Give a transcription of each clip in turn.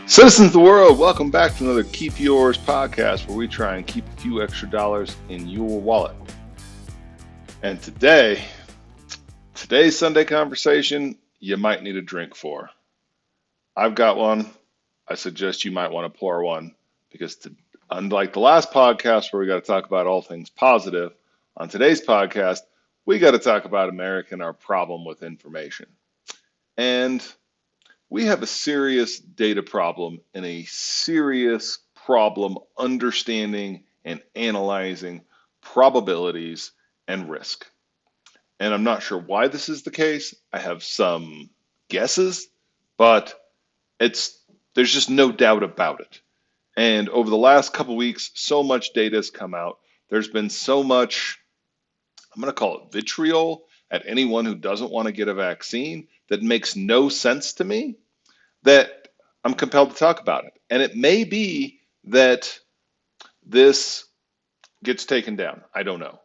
Citizens of the world, welcome back to another Keep Yours podcast where we try and keep a few extra dollars in your wallet. And today's Sunday conversation, you might need a drink for. I've got one. I suggest you might want to pour one because unlike the last podcast where we got to talk about all things positive, on today's podcast, we got to talk about America and our problem with information. And we have a serious data problem and a serious problem understanding and analyzing probabilities and risk. And I'm not sure why this is the case. I have some guesses, but there's just no doubt about it. And over the last couple weeks, so much data has come out. There's been so much, I'm going to call it vitriol at anyone who doesn't want to get a vaccine that makes no sense to me that I'm compelled to talk about it. And it may be that this gets taken down. I don't know.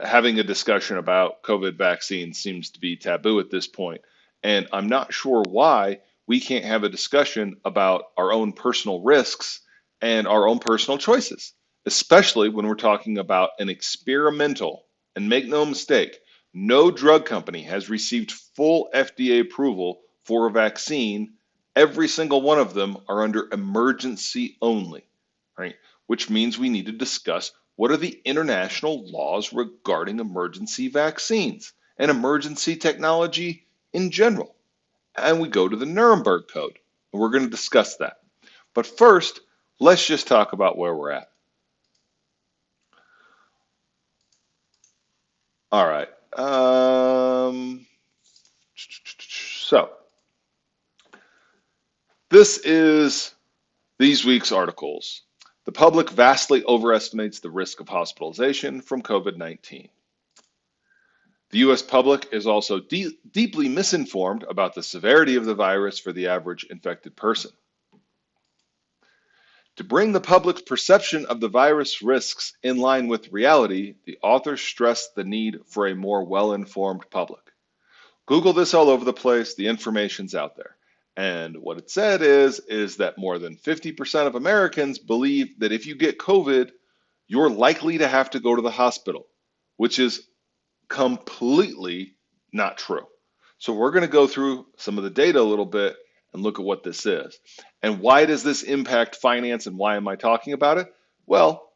Having a discussion about COVID vaccines seems to be taboo at this point, and I'm not sure why we can't have a discussion about our own personal risks and our own personal choices, especially when we're talking about an experimental, and make no mistake, no drug company has received full FDA approval for a vaccine. Every single one of them are under emergency only, right? Which means we need to discuss what are the international laws regarding emergency vaccines and emergency technology in general. And we go to the Nuremberg Code, and we're going to discuss that. But first, let's just talk about where we're at. All right. So this is these week's articles. The public vastly overestimates the risk of hospitalization from COVID-19. The U.S. public is also deeply misinformed about the severity of the virus for the average infected person. To bring the public's perception of the virus risks in line with reality, the authors stress the need for a more well-informed public. Google this all over the place. The information's out there. And what it said is that more than 50% of Americans believe that if you get COVID, you're likely to have to go to the hospital, which is completely not true. So we're going to go through some of the data a little bit and look at what this is. And why does this impact finance and why am I talking about it? Well,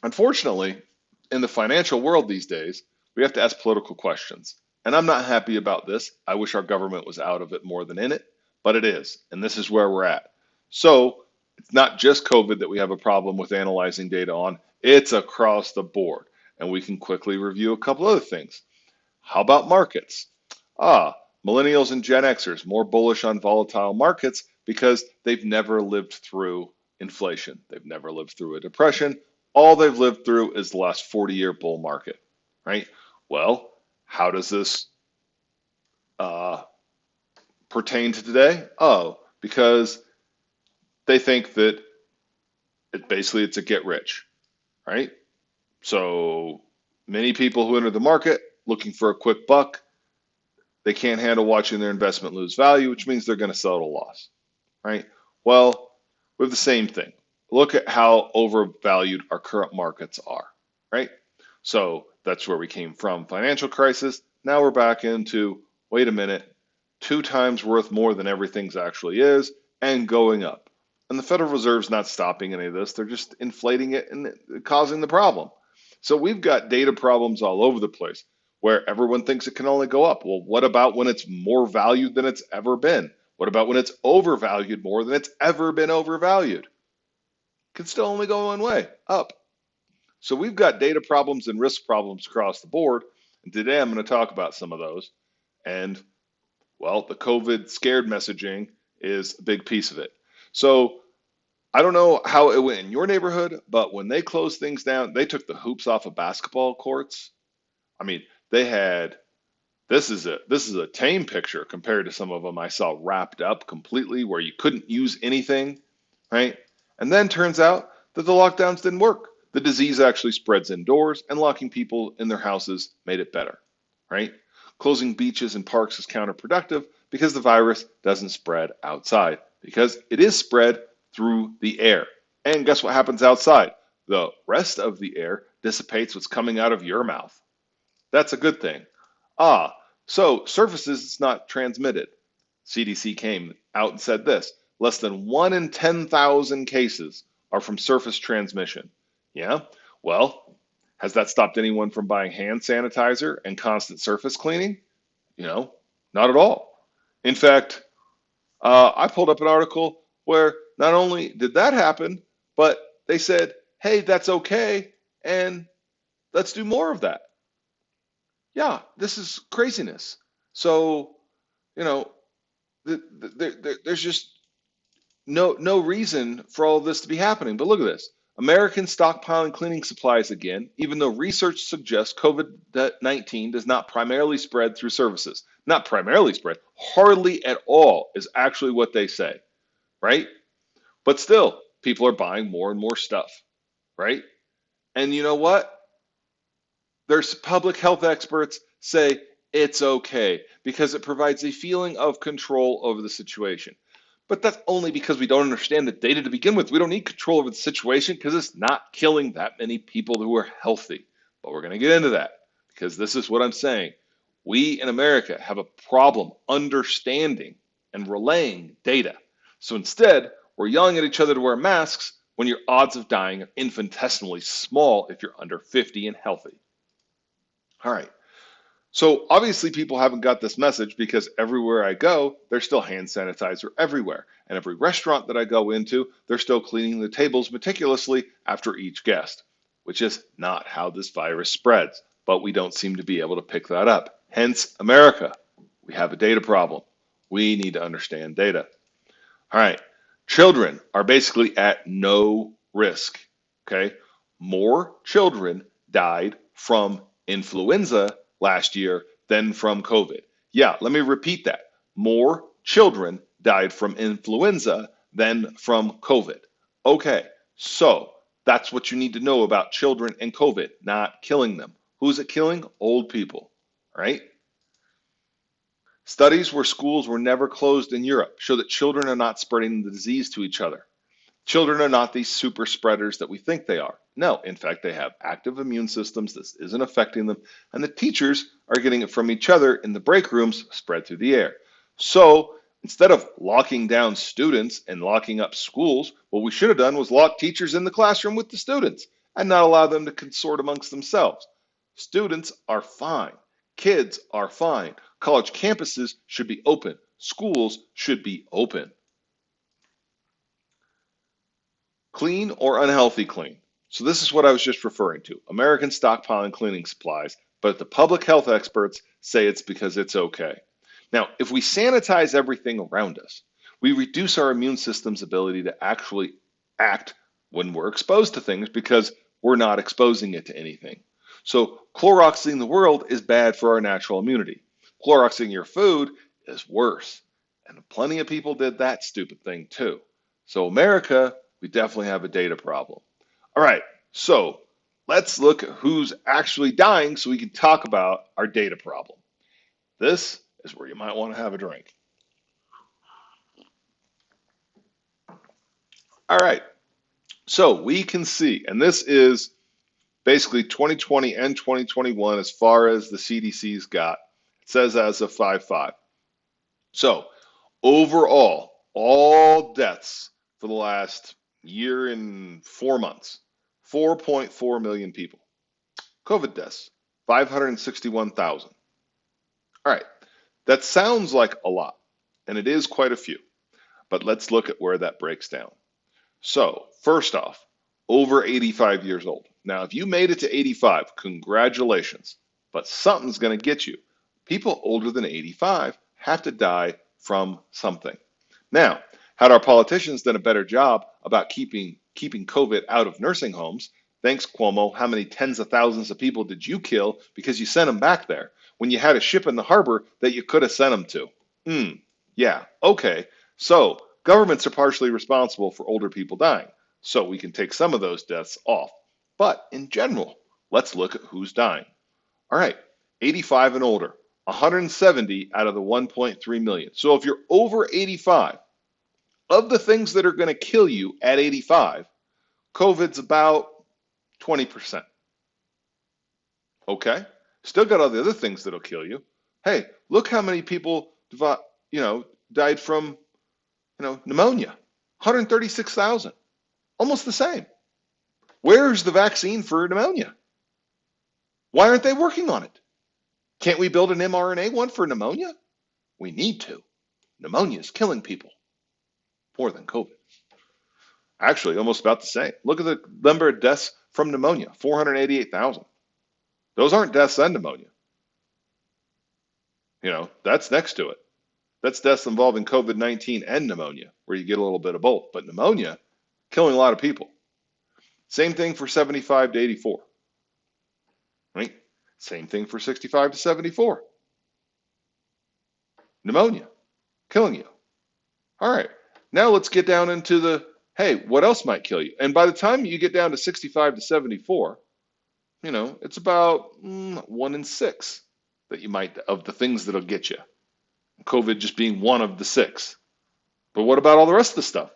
unfortunately, in the financial world these days, we have to ask political questions. And I'm not happy about this. I wish our government was out of it more than in it, but it is. And this is where we're at. So it's not just COVID that we have a problem with analyzing data on, it's across the board. And we can quickly review a couple other things. How about markets? Millennials and Gen Xers more bullish on volatile markets because they've never lived through inflation. They've never lived through a depression. All they've lived through is the last 40-year bull market, right? Well, how does this pertain to today? Because they think that it's a get rich, right? So many people who enter the market looking for a quick buck, they can't handle watching their investment lose value, which means they're going to sell at a loss, right? Well, we have the same thing. Look at how overvalued our current markets are, right? So that's where we came from, financial crisis. Now we're back into, wait a minute, 2 times worth more than everything's actually is and going up. And the Federal Reserve's not stopping any of this. They're just inflating it and causing the problem. So we've got data problems all over the place where everyone thinks it can only go up. Well, what about when it's more valued than it's ever been? What about when it's overvalued more than it's ever been overvalued? It can still only go one way, up. So we've got data problems and risk problems across the board. And today I'm going to talk about some of those. And, well, the COVID scared messaging is a big piece of it. So I don't know how it went in your neighborhood, but when they closed things down, they took the hoops off of basketball courts. I mean, they had, this is a tame picture compared to some of them I saw wrapped up completely where you couldn't use anything, right? And then turns out that the lockdowns didn't work. The disease actually spreads indoors, and locking people in their houses made it better, right? Closing beaches and parks is counterproductive because the virus doesn't spread outside. because it is spread through the air. And guess what happens outside? The rest of the air dissipates what's coming out of your mouth. That's a good thing. Ah, so surfaces it's not transmitted. CDC came out and said this: less than 1 in 10,000 cases are from surface transmission. Yeah? Well, has that stopped anyone from buying hand sanitizer and constant surface cleaning? Not at all. In fact, I pulled up an article where not only did that happen, but they said, hey, that's okay, and let's do more of that. Yeah, this is craziness. So, you know, there's just no reason for all of this to be happening. But look at this. American stockpiling cleaning supplies again, even though research suggests COVID-19 does not primarily spread through surfaces. Not primarily spread, hardly at all is actually what they say, right? But still, people are buying more and more stuff, right? And you know what? There's public health experts say it's okay because it provides a feeling of control over the situation. But that's only because we don't understand the data to begin with. We don't need control over the situation because it's not killing that many people who are healthy. But we're going to get into that because this is what I'm saying. We in America have a problem understanding and relaying data. So instead, we're yelling at each other to wear masks when your odds of dying are infinitesimally small if you're under 50 and healthy. All right. So obviously people haven't got this message because everywhere I go, there's still hand sanitizer everywhere. And every restaurant that I go into, they're still cleaning the tables meticulously after each guest, which is not how this virus spreads. But we don't seem to be able to pick that up. Hence, America, we have a data problem. We need to understand data. All right. Children are basically at no risk. Okay. More children died from influenza last year than from COVID. Yeah, let me repeat that. More children died from influenza than from COVID. Okay, so that's what you need to know about children and COVID, not killing them. Who's it killing? Old people, right? Studies where schools were never closed in Europe show that children are not spreading the disease to each other. Children are not these super spreaders that we think they are. No, in fact, they have active immune systems. This isn't affecting them. And the teachers are getting it from each other in the break rooms, spread through the air. So instead of locking down students and locking up schools, what we should have done was lock teachers in the classroom with the students and not allow them to consort amongst themselves. Students are fine. Kids are fine. College campuses should be open. Schools should be open. Clean or unhealthy clean. So this is what I was just referring to. American stockpiling cleaning supplies, but the public health experts say it's because it's okay. Now, if we sanitize everything around us, we reduce our immune system's ability to actually act when we're exposed to things because we're not exposing it to anything. So Cloroxing the world is bad for our natural immunity. Cloroxing your food is worse. And plenty of people did that stupid thing too. So America, we definitely have a data problem. All right, so let's look at who's actually dying so we can talk about our data problem. This is where you might want to have a drink. All right, so we can see, and this is basically 2020 and 2021 as far as the CDC's got. It says as of 5/5. So overall, all deaths for the last year and 4 months, 4.4 million people. COVID deaths, 561,000. All right, that sounds like a lot, and it is quite a few, but let's look at where that breaks down. So first off, over 85 years old. Now, if you made it to 85, congratulations, but something's going to get you. People older than 85 have to die from something. Now, had our politicians done a better job about keeping COVID out of nursing homes, thanks Cuomo, how many tens of thousands of people did you kill because you sent them back there when you had a ship in the harbor that you could have sent them to? Yeah, okay. So governments are partially responsible for older people dying, so we can take some of those deaths off. But in general, let's look at who's dying. All right, 85 and older, 170 out of the 1.3 million. So if you're over 85, of the things that are going to kill you at 85, COVID's about 20%. Okay? Still got all the other things that'll kill you. Hey, look how many people, died from, pneumonia. 136,000. Almost the same. Where's the vaccine for pneumonia? Why aren't they working on it? Can't we build an mRNA one for pneumonia? We need to. Pneumonia is killing people more than COVID. Actually, almost about the same. Look at the number of deaths from pneumonia, 488,000. Those aren't deaths and pneumonia. That's next to it. That's deaths involving COVID-19 and pneumonia, where you get a little bit of both. But pneumonia, killing a lot of people. Same thing for 75 to 84. Right? Same thing for 65 to 74. Pneumonia, killing you. All right. Now let's get down into hey, what else might kill you? And by the time you get down to 65 to 74, it's about 1 in 6 that you might, of the things that'll get you. COVID just being one of the 6. But what about all the rest of the stuff?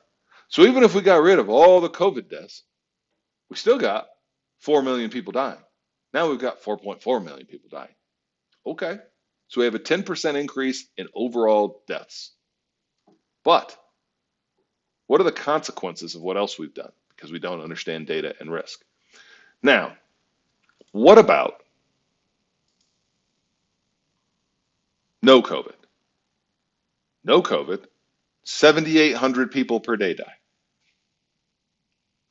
So even if we got rid of all the COVID deaths, we still got 4 million people dying. Now we've got 4.4 million people dying. Okay. So we have a 10% increase in overall deaths. But what are the consequences of what else we've done? Because we don't understand data and risk. Now, what about no COVID? No COVID, 7,800 people per day die.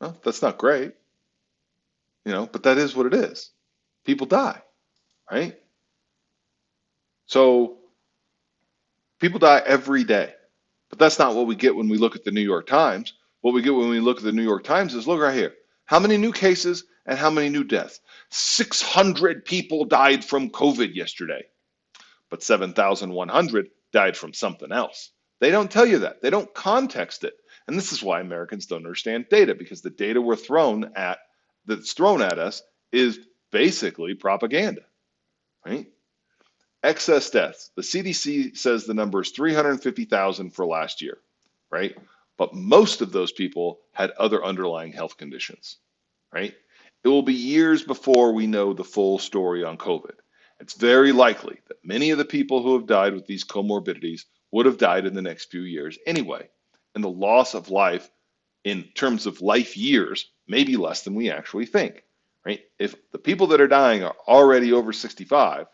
Well, that's not great, but that is what it is. People die, right? So people die every day. But that's not what we get when we look at the New York Times. What we get when we look at the New York Times is, look right here. How many new cases and how many new deaths? 600 people died from COVID yesterday, but 7,100 died from something else. They don't tell you that. They don't context it. And this is why Americans don't understand data, because the data that's thrown at us is basically propaganda, right? Excess deaths. The CDC says the number is 350,000 for last year, right? But most of those people had other underlying health conditions, right? It will be years before we know the full story on COVID. It's very likely that many of the people who have died with these comorbidities would have died in the next few years anyway. And the loss of life in terms of life years may be less than we actually think, right? If the people that are dying are already over 65,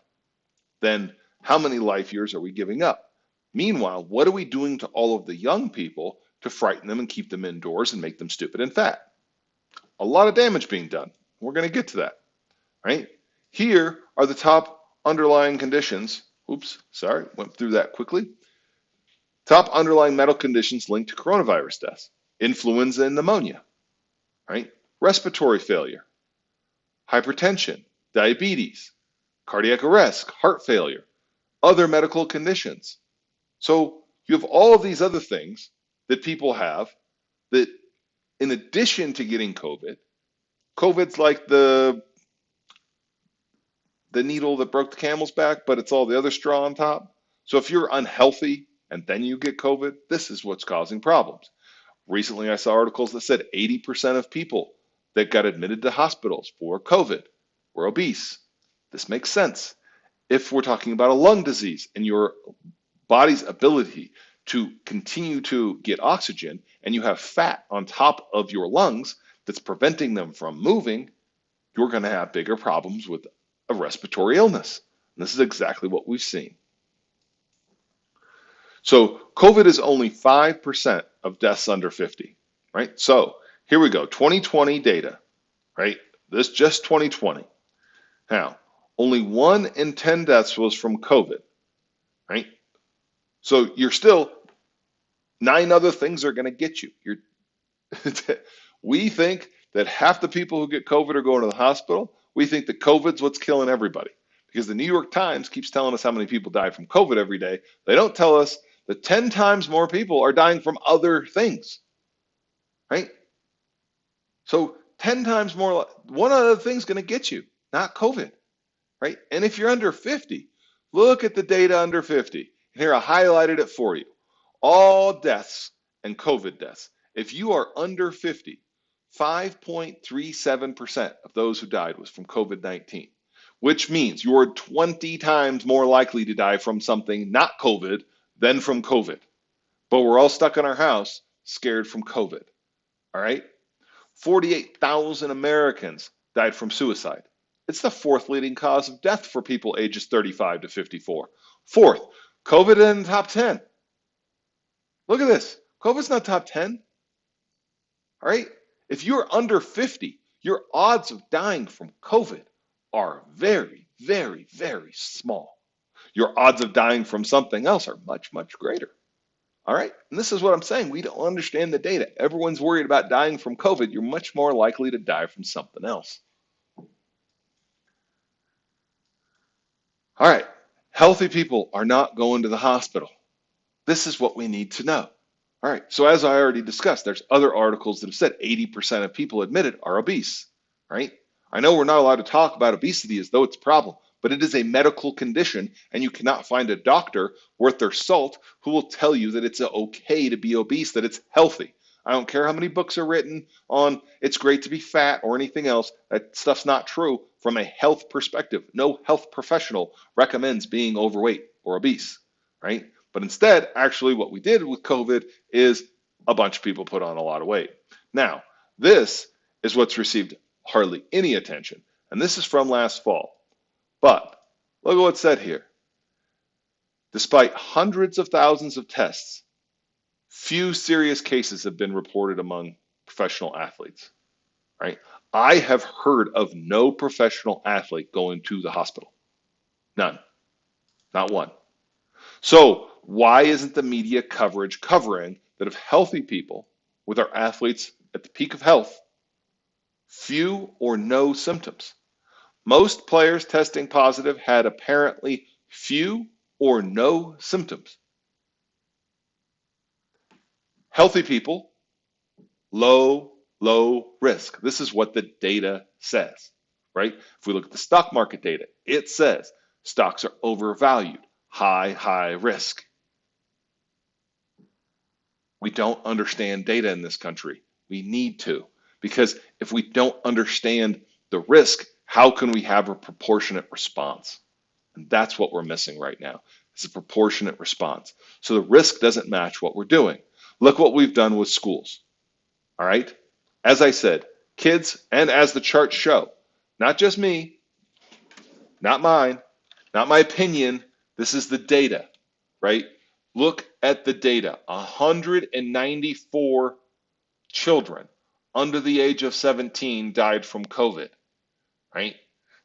then how many life years are we giving up? Meanwhile, what are we doing to all of the young people to frighten them and keep them indoors and make them stupid and fat? A lot of damage being done. We're going to get to that, right? Here are the top underlying conditions. Oops, sorry, went through that quickly. Top underlying medical conditions linked to coronavirus deaths: influenza and pneumonia, right? Respiratory failure, hypertension, diabetes, cardiac arrest, heart failure, other medical conditions. So you have all of these other things that people have that, in addition to getting COVID, COVID's like the needle that broke the camel's back, but it's all the other straw on top. So if you're unhealthy and then you get COVID, this is what's causing problems. Recently, I saw articles that said 80% of people that got admitted to hospitals for COVID were obese. This makes sense. If we're talking about a lung disease and your body's ability to continue to get oxygen, and you have fat on top of your lungs that's preventing them from moving, you're going to have bigger problems with a respiratory illness. And this is exactly what we've seen. So COVID is only 5% of deaths under 50, right? So here we go, 2020 data, right? This just 2020. Now, only 1 in 10 deaths was from COVID, right? So you're still, 9 other things are going to get you. We think that half the people who get COVID are going to the hospital. We think that COVID's what's killing everybody, because the New York Times keeps telling us how many people die from COVID every day. They don't tell us that 10 times more people are dying from other things, right? So 10 times more, one other thing's going to get you, not COVID, right? And if you're under 50, look at the data under 50. And here I highlighted it for you. All deaths and COVID deaths. If you are under 50, 5.37% of those who died was from COVID-19, which means you are 20 times more likely to die from something not COVID than from COVID. But we're all stuck in our house, scared from COVID. All right? 48,000 Americans died from suicide. It's the fourth leading cause of death for people ages 35 to 54. Fourth, COVID in the top 10. Look at this. COVID's not top 10. All right? If you're under 50, your odds of dying from COVID are very, very, very small. Your odds of dying from something else are much, much greater. All right? And this is what I'm saying. We don't understand the data. Everyone's worried about dying from COVID. You're much more likely to die from something else. All right. Healthy people are not going to the hospital. This is what we need to know. All right. So as I already discussed, there's other articles that have said 80% of people admitted are obese, right? I know we're not allowed to talk about obesity as though it's a problem, but it is a medical condition, and you cannot find a doctor worth their salt who will tell you that it's okay to be obese, that it's healthy. I don't care how many books are written on it's great to be fat or anything else. That stuff's not true from a health perspective. No health professional recommends being overweight or obese, right? But instead, actually what we did with COVID is a bunch of people put on a lot of weight. Now, this is what's received hardly any attention, and this is from last fall. But look at what's said here. Despite hundreds of thousands of tests, few serious cases have been reported among professional athletes, right? I have heard of no professional athlete going to the hospital. None. Not one. So why isn't the media coverage covering that of healthy people with our athletes at the peak of health, few or no symptoms? Most players testing positive had apparently few or no symptoms. Healthy people, low risk. This is what the data says, right? If we look at the stock market data, it says stocks are overvalued, high risk. We don't understand data in this country. We need to, because if we don't understand the risk, how can we have a proportionate response? And that's what we're missing right now. It's a proportionate response. So the risk doesn't match what we're doing. Look what we've done with schools. All right? As I said, kids, and as the charts show, not just me, not mine, not my opinion, this is the data, right? Look at the data. 194 children under the age of 17 died from COVID, right?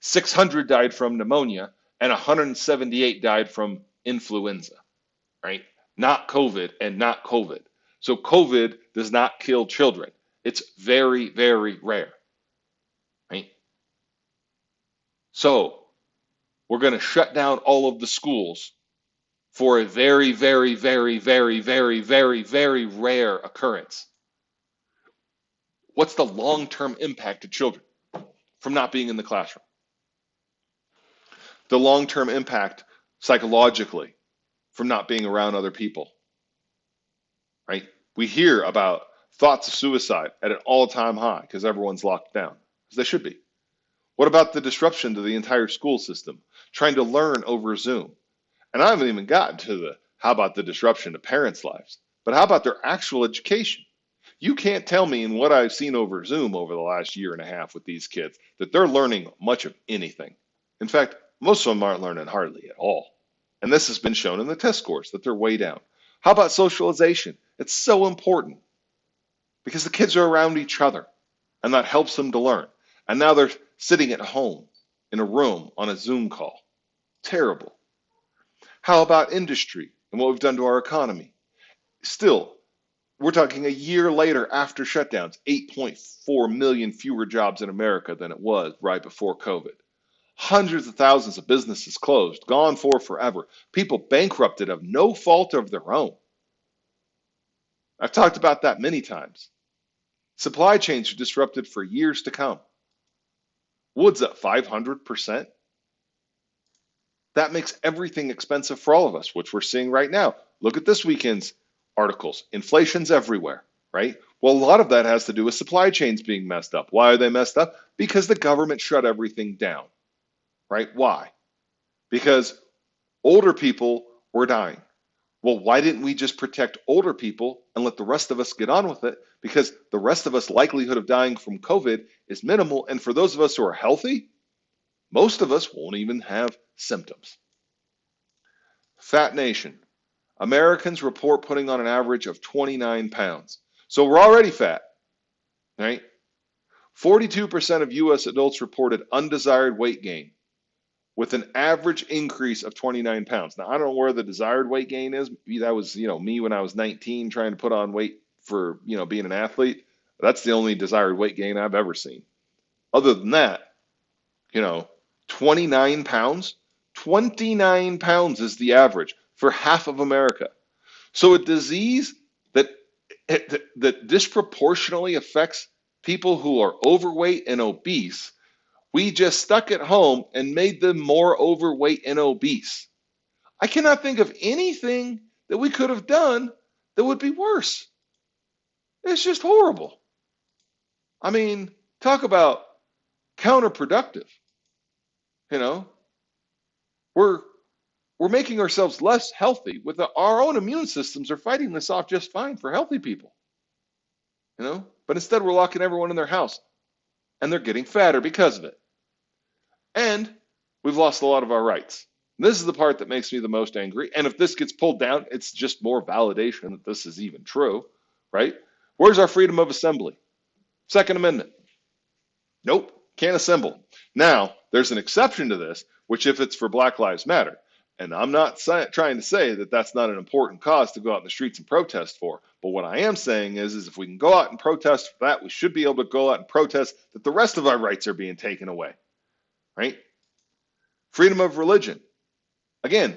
600 died from pneumonia, and 178 died from influenza, right? Not COVID and not COVID. So COVID does not kill children. It's very, very rare, right? So we're going to shut down all of the schools for a very, very, very, very, very, very, very rare occurrence. What's the long-term impact to children from not being in the classroom? The long-term impact psychologically from not being around other people, right? We hear about thoughts of suicide at an all-time high because everyone's locked down, as they should be. What about the disruption to the entire school system, trying to learn over Zoom? And I haven't even gotten to the how about the disruption to parents' lives, but how about their actual education? You can't tell me in what I've seen over Zoom over the last year and a half with these kids that they're learning much of anything. In fact, most of them aren't learning hardly at all. And this has been shown in the test scores that they're way down. How about socialization? It's so important because the kids are around each other and that helps them to learn. And now they're sitting at home in a room on a Zoom call. Terrible. How about industry and what we've done to our economy? Still, we're talking a year later after shutdowns, 8.4 million fewer jobs in America than it was right before COVID. Hundreds of thousands of businesses closed, gone for forever. People bankrupted of no fault of their own. I've talked about that many times. Supply chains are disrupted for years to come. Wood's up 500%. That makes everything expensive for all of us, which we're seeing right now. Look at this weekend's articles. Inflation's everywhere, right? Well, a lot of that has to do with supply chains being messed up. Why are they messed up? Because the government shut everything down, right? Why? Because older people were dying. Well, why didn't we just protect older people and let the rest of us get on with it? Because the rest of us likelihood of dying from COVID is minimal. And for those of us who are healthy, most of us won't even have symptoms. Fat nation. Americans report putting on an average of 29 pounds. So we're already fat, right? 42% of US adults reported undesired weight gain with an average increase of 29 pounds. Now, I don't know where the desired weight gain is. Maybe that was, me when I was 19 trying to put on weight for, being an athlete. That's the only desired weight gain I've ever seen. Other than that, you know, 29 pounds, 29 pounds is the average for half of America. So a disease that disproportionately affects people who are overweight and obese, we just stuck at home and made them more overweight and obese. I cannot think of anything that we could have done that would be worse. It's just horrible. I mean, talk about counterproductive. You know, we're we're making ourselves less healthy with our own immune systems are fighting this off just fine for healthy people. But instead we're locking everyone in their house and they're getting fatter because of it. And we've lost a lot of our rights. This is the part that makes me the most angry. And if this gets pulled down, it's just more validation that this is even true, right? Where's our freedom of assembly? Second Amendment. Nope, can't assemble. Now, there's an exception to this, which if it's for Black Lives Matter, and I'm not trying to say that that's not an important cause to go out in the streets and protest for, but what I am saying is if we can go out and protest for that, we should be able to go out and protest that the rest of our rights are being taken away, right? Freedom of religion. Again,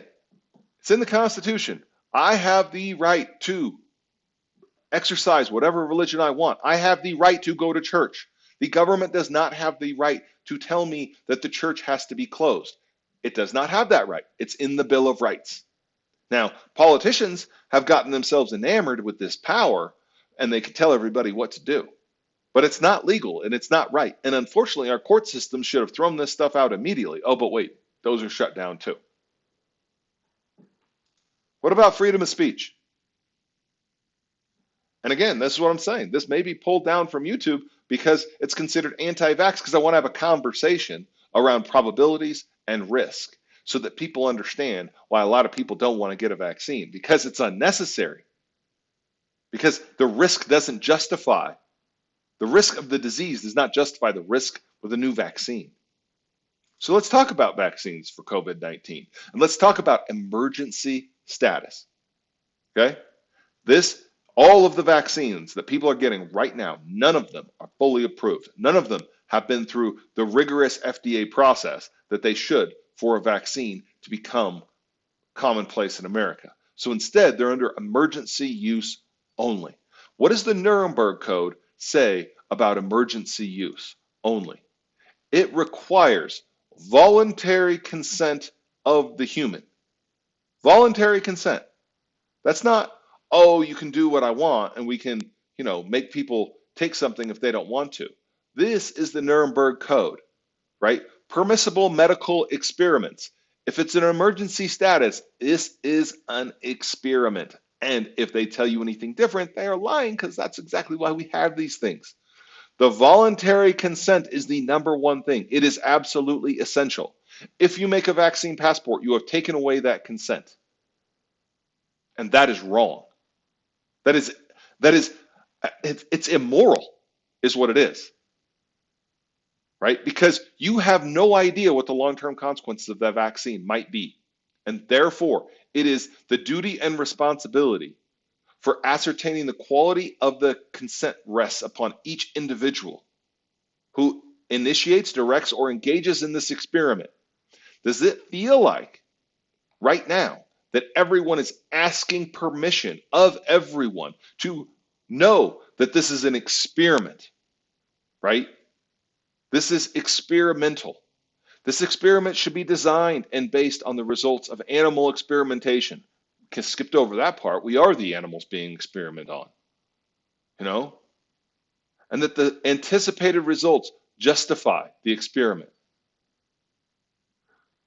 it's in the Constitution. I have the right to exercise whatever religion I want. I have the right to go to church. The government does not have the right to tell me that the church has to be closed. It does not have that right. It's in the Bill of Rights. Now, politicians have gotten themselves enamored with this power, and they can tell everybody what to do. But it's not legal, and it's not right. And unfortunately, our court system should have thrown this stuff out immediately. Oh, but wait, those are shut down too. What about freedom of speech? And again, this is what I'm saying. This may be pulled down from YouTube because it's considered anti-vax because I want to have a conversation around probabilities and risk so that people understand why a lot of people don't want to get a vaccine because it's unnecessary. Because the risk doesn't justify, the risk of the disease does not justify the risk with a new vaccine. So let's talk about vaccines for COVID-19 and let's talk about emergency status. Okay? All of the vaccines that people are getting right now, none of them are fully approved. None of them have been through the rigorous FDA process that they should for a vaccine to become commonplace in America. So instead, they're under emergency use only. What does the Nuremberg Code say about emergency use only? It requires voluntary consent of the human. Voluntary consent. That's not, oh, you can do what I want and we can, make people take something if they don't want to. This is the Nuremberg Code, right? Permissible medical experiments. If it's an emergency status, this is an experiment. And if they tell you anything different, they are lying because that's exactly why we have these things. The voluntary consent is the number one thing. It is absolutely essential. If you make a vaccine passport, you have taken away that consent. And that is wrong. It's immoral is what it is, right? Because you have no idea what the long-term consequences of that vaccine might be. And therefore, it is the duty and responsibility for ascertaining the quality of the consent rests upon each individual who initiates, directs, or engages in this experiment. Does it feel like right now that everyone is asking permission of everyone to know that this is an experiment, right? This is experimental. This experiment should be designed and based on the results of animal experimentation. skipped over that part. We are the animals being experimented on, you know, and that the anticipated results justify the experiment.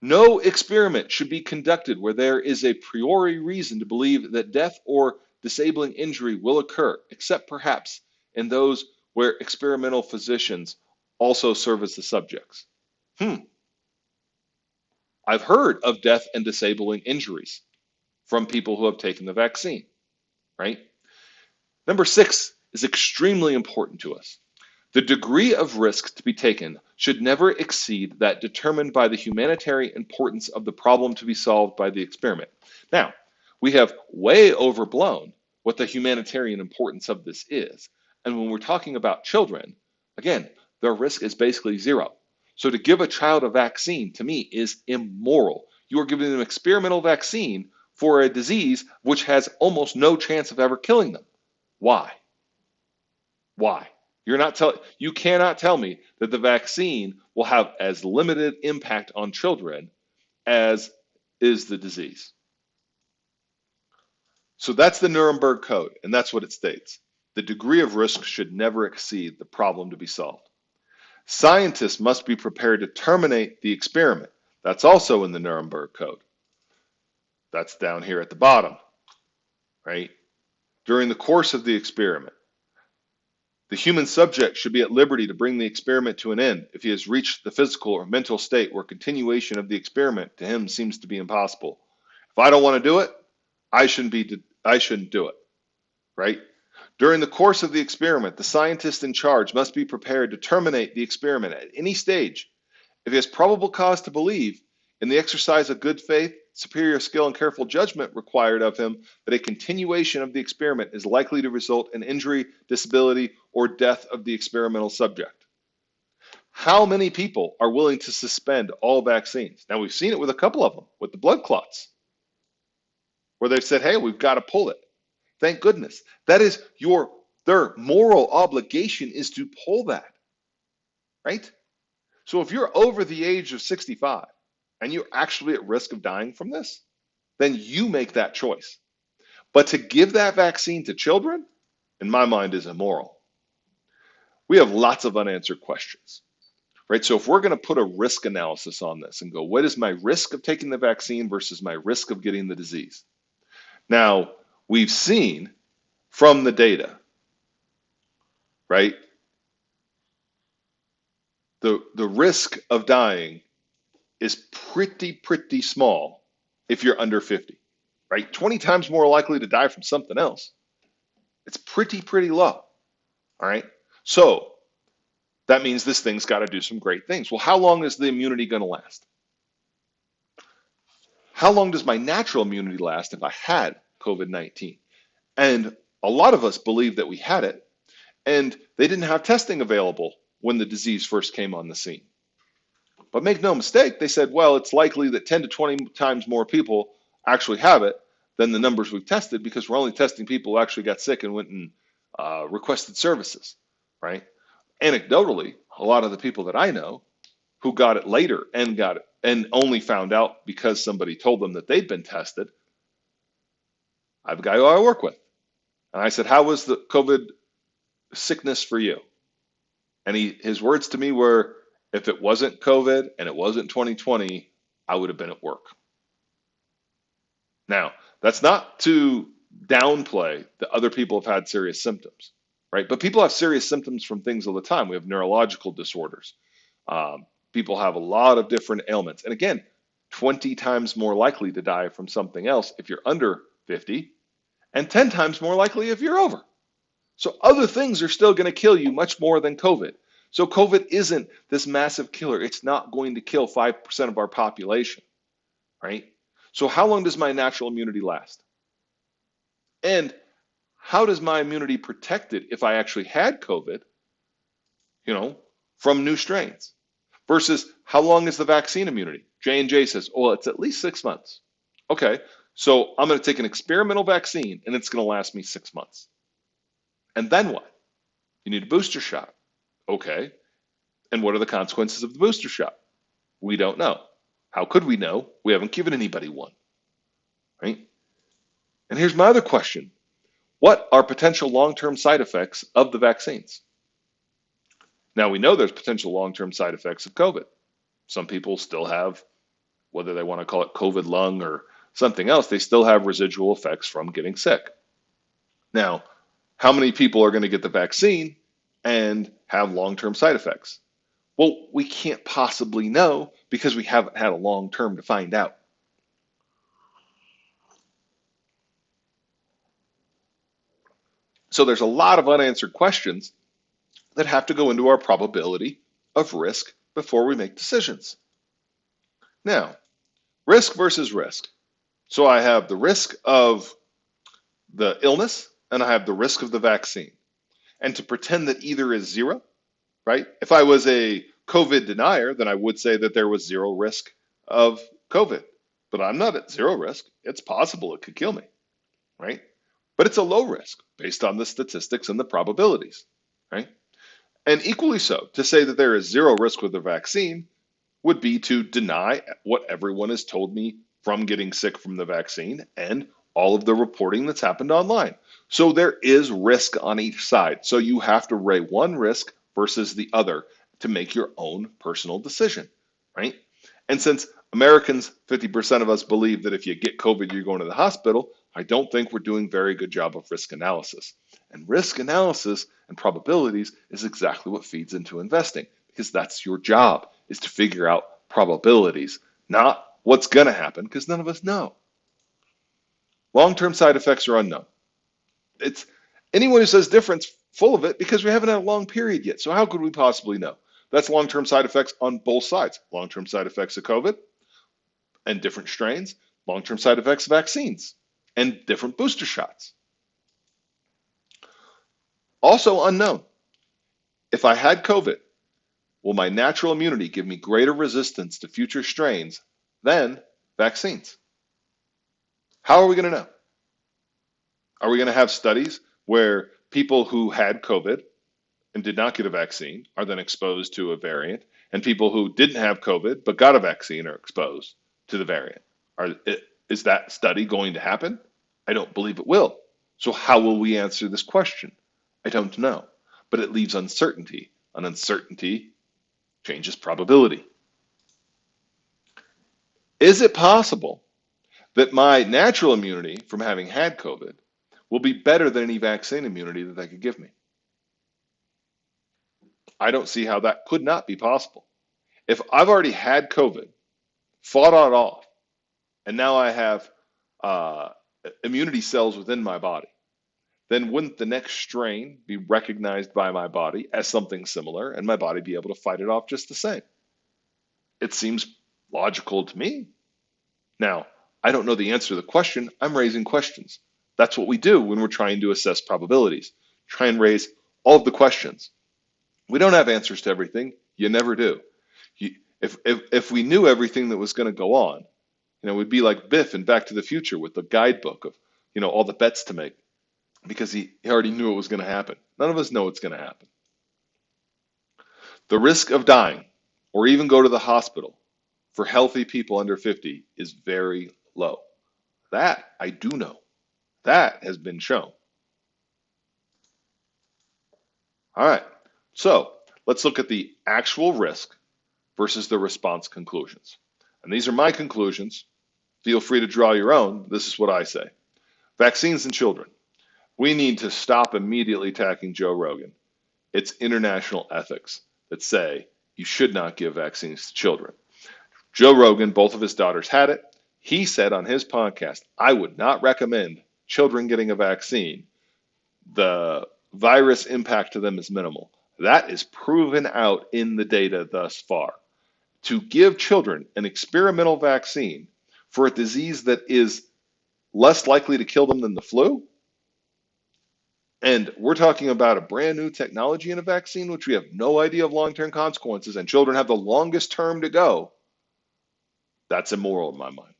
No experiment should be conducted where there is a priori reason to believe that death or disabling injury will occur, except perhaps in those where experimental physicians also serve as the subjects. I've heard of death and disabling injuries from people who have taken the vaccine, right? Number 6 is extremely important to us. The degree of risk to be taken should never exceed that determined by the humanitarian importance of the problem to be solved by the experiment. Now, we have way overblown what the humanitarian importance of this is. And when we're talking about children, again, their risk is basically 0. So to give a child a vaccine, to me, is immoral. You are giving them an experimental vaccine for a disease which has almost no chance of ever killing them. Why? Why? You cannot tell me that the vaccine will have as limited impact on children as is the disease. So that's the Nuremberg Code, and that's what it states. The degree of risk should never exceed the problem to be solved. Scientists must be prepared to terminate the experiment. That's also in the Nuremberg Code. That's down here at the bottom, right? During the course of the experiment, the human subject should be at liberty to bring the experiment to an end if he has reached the physical or mental state where continuation of the experiment to him seems to be impossible. If I don't want to do it, I shouldn't do it, right? During the course of the experiment, the scientist in charge must be prepared to terminate the experiment at any stage if he has probable cause to believe, in the exercise of good faith, superior skill, and careful judgment required of him, that a continuation of the experiment is likely to result in injury, disability, or death of the experimental subject. How many people are willing to suspend all vaccines? Now, we've seen it with a couple of them, with the blood clots, where they've said, hey, we've got to pull it. Thank goodness. That is their moral obligation is to pull that, right? So if you're over the age of 65 and you're actually at risk of dying from this, then you make that choice. But to give that vaccine to children, in my mind, is immoral. We have lots of unanswered questions, right? So if we're going to put a risk analysis on this and go, what is my risk of taking the vaccine versus my risk of getting the disease? Now, we've seen from the data, right? The risk of dying is pretty small if you're under 50, right? 20 times more likely to die from something else. It's pretty low, all right? So that means this thing's got to do some great things. Well, how long is the immunity going to last? How long does my natural immunity last if I had COVID-19? And a lot of us believe that we had it, and they didn't have testing available when the disease first came on the scene. But make no mistake, they said, well, it's likely that 10 to 20 times more people actually have it than the numbers we've tested, because we're only testing people who actually got sick and went and requested services, right? Anecdotally, a lot of the people that I know who got it later and got it and only found out because somebody told them that they'd been tested. I have a guy who I work with, and I said, how was the COVID sickness for you? And his words to me were, if it wasn't COVID and it wasn't 2020, I would have been at work. Now, that's not to downplay that other people have had serious symptoms, right? But people have serious symptoms from things all the time. We have neurological disorders. People have a lot of different ailments. And again, 20 times more likely to die from something else if you're under 50, and 10 times more likely if you're over. So other things are still going to kill you much more than COVID. So COVID isn't this massive killer. It's not going to kill 5% of our population, right? So how long does my natural immunity last? And how does my immunity protect it if I actually had COVID, from new strains? Versus how long is the vaccine immunity? J&J says, well, it's at least 6 months. Okay, so I'm going to take an experimental vaccine and it's going to last me 6 months. And then what? You need a booster shot. Okay, and what are the consequences of the booster shot? We don't know. How could we know? We haven't given anybody one, right? And here's my other question. What are potential long-term side effects of the vaccines? Now, we know there's potential long-term side effects of COVID. Some people still have, whether they want to call it COVID lung or something else, they still have residual effects from getting sick. Now, how many people are going to get the vaccine and have long-term side effects? Well, we can't possibly know because we haven't had a long term to find out. So there's a lot of unanswered questions that have to go into our probability of risk before we make decisions. Now, risk versus risk. So I have the risk of the illness and I have the risk of the vaccine. And to pretend that either is zero, right? If I was a COVID denier, then I would say that there was zero risk of COVID. But I'm not at zero risk. It's possible it could kill me, right? But it's a low risk based on the statistics and the probabilities, right? And equally so, to say that there is zero risk with the vaccine would be to deny what everyone has told me from getting sick from the vaccine and all of the reporting that's happened online. So there is risk on each side. So you have to weigh one risk versus the other to make your own personal decision, right? And since Americans, 50% of us believe that if you get COVID, you're going to the hospital, I don't think we're doing a very good job of risk analysis. And risk analysis and probabilities is exactly what feeds into investing because that's your job, is to figure out probabilities, not what's going to happen because none of us know. Long-term side effects are unknown. It's anyone who says different's full of it because we haven't had a long period yet. So how could we possibly know? That's long-term side effects on both sides. Long-term side effects of COVID and different strains, long-term side effects of vaccines and different booster shots. Also unknown. If I had COVID, will my natural immunity give me greater resistance to future strains than vaccines? How are we going to know? Are we going to have studies where people who had COVID and did not get a vaccine are then exposed to a variant, and people who didn't have COVID but got a vaccine are exposed to the variant? Is that study going to happen? I don't believe it will. So how will we answer this question? I don't know, but it leaves uncertainty. And uncertainty changes probability. Is it possible that my natural immunity from having had COVID will be better than any vaccine immunity that they could give me? I don't see how that could not be possible. If I've already had COVID, fought it off, and now I have immunity cells within my body, then wouldn't the next strain be recognized by my body as something similar and my body be able to fight it off just the same? It seems logical to me. Now, I don't know the answer to the question. I'm raising questions. That's what we do when we're trying to assess probabilities. Try and raise all of the questions. We don't have answers to everything. You never do. If we knew everything that was going to go on, we'd be like Biff in Back to the Future with the guidebook of, all the bets to make because he already knew it was going to happen. None of us know what's going to happen. The risk of dying or even go to the hospital for healthy people under 50 is very low. That I do know. That has been shown. All right, so let's look at the actual risk versus the response conclusions. And these are my conclusions. Feel free to draw your own. This is what I say. Vaccines in children. We need to stop immediately attacking Joe Rogan. It's international ethics that say you should not give vaccines to children. Joe Rogan, both of his daughters had it. He said on his podcast, I would not recommend children getting a vaccine. The virus impact to them is minimal. That is proven out in the data thus far. To give children an experimental vaccine for a disease that is less likely to kill them than the flu, and we're talking about a brand new technology in a vaccine, which we have no idea of long-term consequences, and children have the longest term to go, that's immoral in my mind.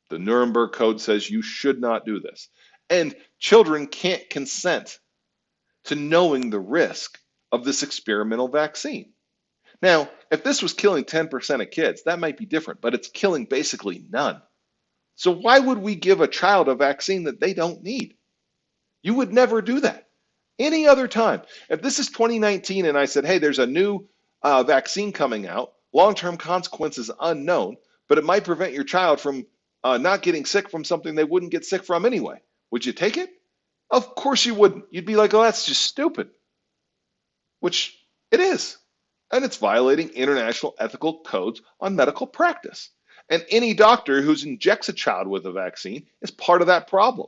The Nuremberg Code says you should not do this. And children can't consent to knowing the risk of this experimental vaccine. Now, if this was killing 10% of kids, that might be different, but it's killing basically none. So why would we give a child a vaccine that they don't need? You would never do that. Any other time. If this is 2019 and I said, hey, there's a new vaccine coming out, long-term consequences unknown, but it might prevent your child from not getting sick from something they wouldn't get sick from anyway. Would you take it? Of course you wouldn't. You'd be like, oh, that's just stupid, which it is. And it's violating international ethical codes on medical practice. And any doctor who injects a child with a vaccine is part of that problem.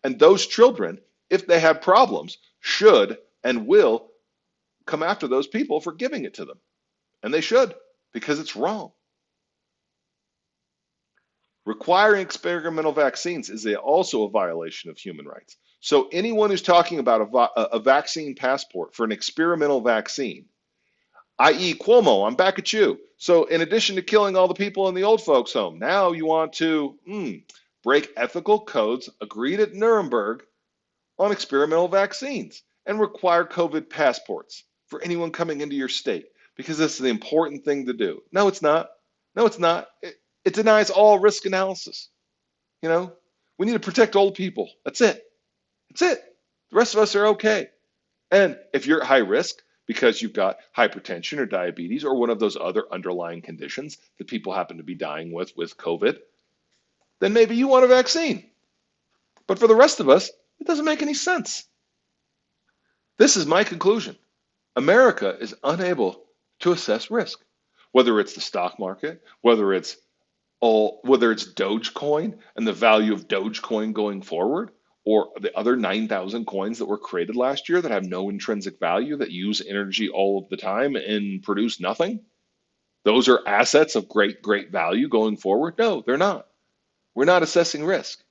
And those children, if they have problems, should and will come after those people for giving it to them. And they should, because it's wrong. Requiring experimental vaccines is also a violation of human rights. So anyone who's talking about a vaccine passport for an experimental vaccine, i.e. Cuomo, I'm back at you. So in addition to killing all the people in the old folks home, now you want to break ethical codes agreed at Nuremberg on experimental vaccines and require COVID passports for anyone coming into your state, because that's the important thing to do. No, it's not. No, it's not. It denies all risk analysis. You know, we need to protect old people. That's it. That's it. The rest of us are okay. And if you're at high risk because you've got hypertension or diabetes or one of those other underlying conditions that people happen to be dying with COVID, then maybe you want a vaccine. But for the rest of us, it doesn't make any sense. This is my conclusion. America is unable to assess risk, whether it's the stock market, whether it's Dogecoin and the value of Dogecoin going forward, or the other 9,000 coins that were created last year that have no intrinsic value, that use energy all of the time and produce nothing. Those are assets of great, great value going forward. No, they're not. We're not assessing risk.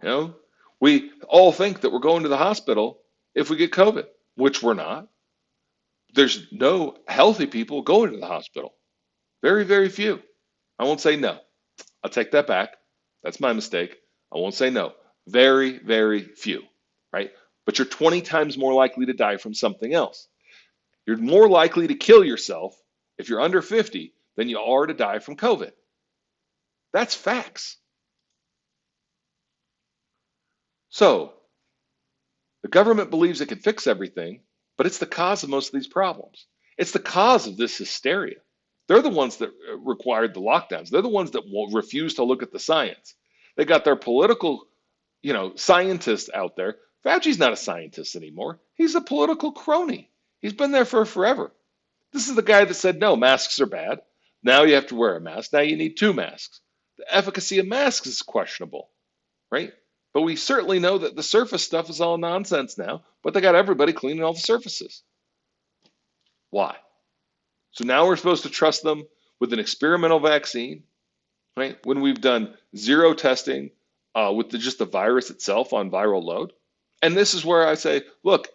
You know, we all think that we're going to the hospital if we get COVID, which we're not. There's no healthy people going to the hospital. Very, very few. I won't say no. I'll take that back. That's my mistake. I won't say no. Very, very few, right? But you're 20 times more likely to die from something else. You're more likely to kill yourself if you're under 50 than you are to die from COVID. That's facts. So, the government believes it can fix everything, but it's the cause of most of these problems. It's the cause of this hysteria. They're the ones that required the lockdowns. They're the ones that refuse to look at the science. They got their political, scientists out there. Fauci's not a scientist anymore. He's a political crony. He's been there for forever. This is the guy that said, no, masks are bad. Now you have to wear a mask. Now you need 2 masks. The efficacy of masks is questionable, right? But we certainly know that the surface stuff is all nonsense now, but they got everybody cleaning all the surfaces. Why? So now we're supposed to trust them with an experimental vaccine, right? When we've done 0 testing with just the virus itself on viral load. And this is where I say, look,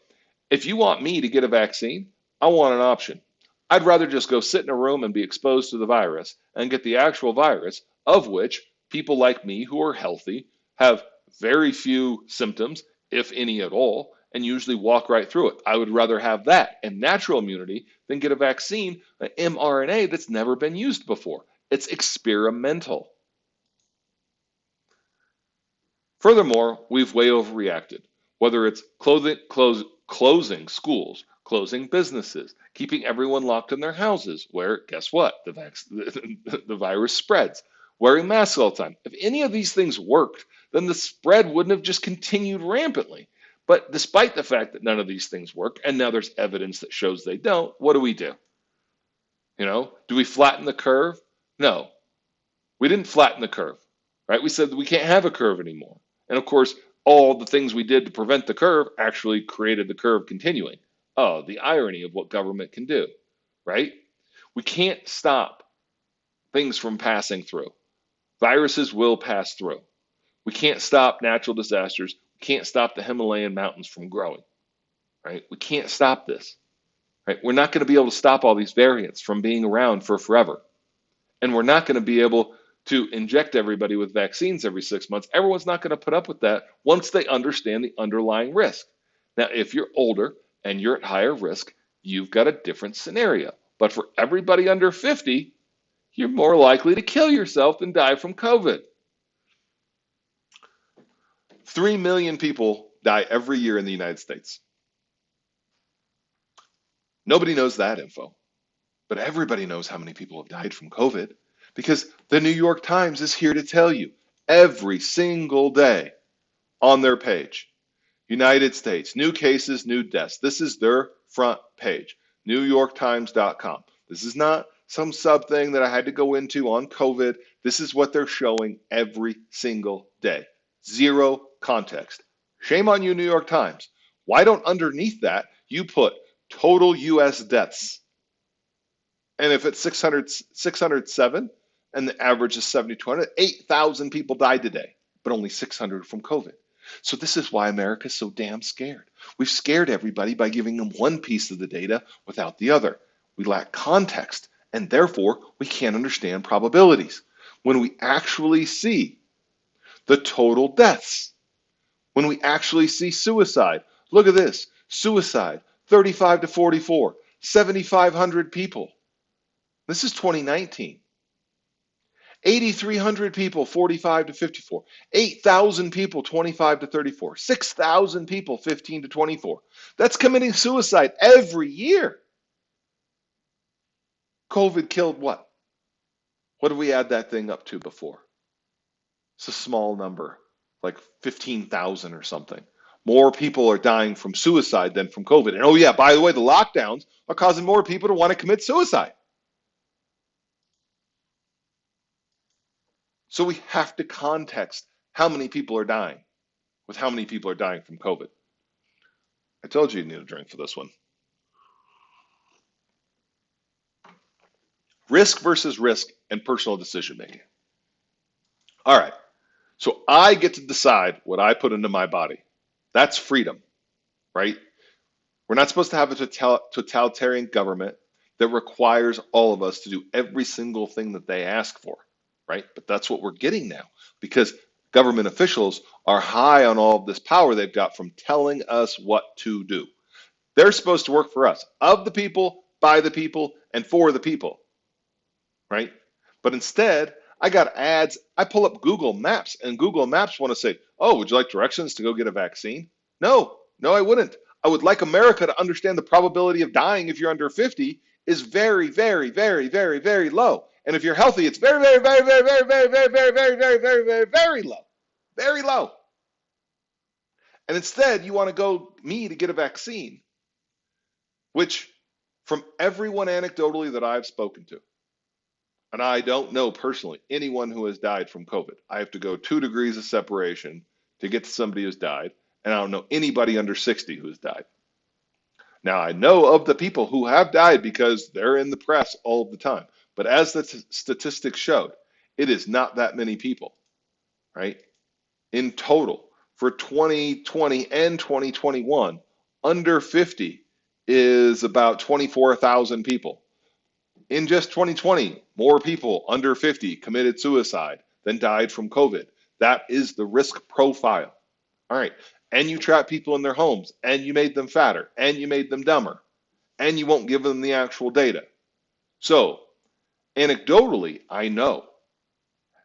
if you want me to get a vaccine, I want an option. I'd rather just go sit in a room and be exposed to the virus and get the actual virus, of which people like me who are healthy have very few symptoms, if any at all, and usually walk right through it. I would rather have that and natural immunity than get a vaccine, an mRNA that's never been used before. It's experimental. Furthermore, we've way overreacted, whether it's closing schools, closing businesses, keeping everyone locked in their houses, where, guess what? The virus spreads. Wearing masks all the time. If any of these things worked, then the spread wouldn't have just continued rampantly. But despite the fact that none of these things work, and now there's evidence that shows they don't, what do? Do we flatten the curve? No, we didn't flatten the curve, right? We said that we can't have a curve anymore. And of course, all the things we did to prevent the curve actually created the curve continuing. Oh, the irony of what government can do, right? We can't stop things from passing through. Viruses will pass through. We can't stop natural disasters. We can't stop the Himalayan mountains from growing, right? We can't stop this, right? We're not going to be able to stop all these variants from being around for forever. And we're not going to be able to inject everybody with vaccines every 6 months. Everyone's not going to put up with that once they understand the underlying risk. Now, if you're older and you're at higher risk, you've got a different scenario. But for everybody under 50, you're more likely to kill yourself than die from COVID. 3 million people die every year in the United States. Nobody knows that info, but everybody knows how many people have died from COVID because the New York Times is here to tell you every single day on their page. United States, new cases, new deaths. This is their front page, NewYorkTimes.com. This is not some sub thing that I had to go into on COVID. This is what they're showing every single day. Zero context. Shame on you, New York Times. Why don't underneath that you put total US deaths? And if it's 607 and the average is 7,200, 8,000 people died today, but only 600 from COVID. So this is why America's so damn scared. We've scared everybody by giving them one piece of the data without the other. We lack context, and therefore we can't understand probabilities. When we actually see the total deaths, when we actually see suicide, look at this, suicide, 35 to 44, 7,500 people. This is 2019. 8,300 people, 45 to 54. 8,000 people, 25 to 34. 6,000 people, 15 to 24. That's committing suicide every year. COVID killed what? What did we add that thing up to before? It's a small number, like 15,000 or something. More people are dying from suicide than from COVID. And oh yeah, by the way, the lockdowns are causing more people to want to commit suicide. So we have to context how many people are dying with how many people are dying from COVID. I told you need a drink for this one. Risk versus risk and personal decision making. All right. So I get to decide what I put into my body. That's freedom, right? We're not supposed to have a totalitarian government that requires all of us to do every single thing that they ask for, right? But that's what we're getting now because government officials are high on all of this power they've got from telling us what to do. They're supposed to work for us, of the people, by the people, and for the people, right? But instead, I got ads. I pull up Google Maps, and Google Maps want to say, oh, would you like directions to go get a vaccine? No, I wouldn't. I would like America to understand the probability of dying if you're under 50 is very, very, very, very, very low. And if you're healthy, it's very, very, very, very, very, very, very, very, very, very, very, very, very low. Very low. And instead, you want to go me to get a vaccine, which from everyone anecdotally that I've spoken to, and I don't know personally anyone who has died from COVID. I have to go 2 degrees of separation to get to somebody who's died, and I don't know anybody under 60 who's died. Now, I know of the people who have died because they're in the press all the time. But as the statistics showed, it is not that many people, right? In total, for 2020 and 2021, under 50 is about 24,000 people. In just 2020, more people under 50 committed suicide than died from COVID. That is the risk profile. All right. And you trap people in their homes, and you made them fatter, and you made them dumber, and you won't give them the actual data. So, anecdotally, I know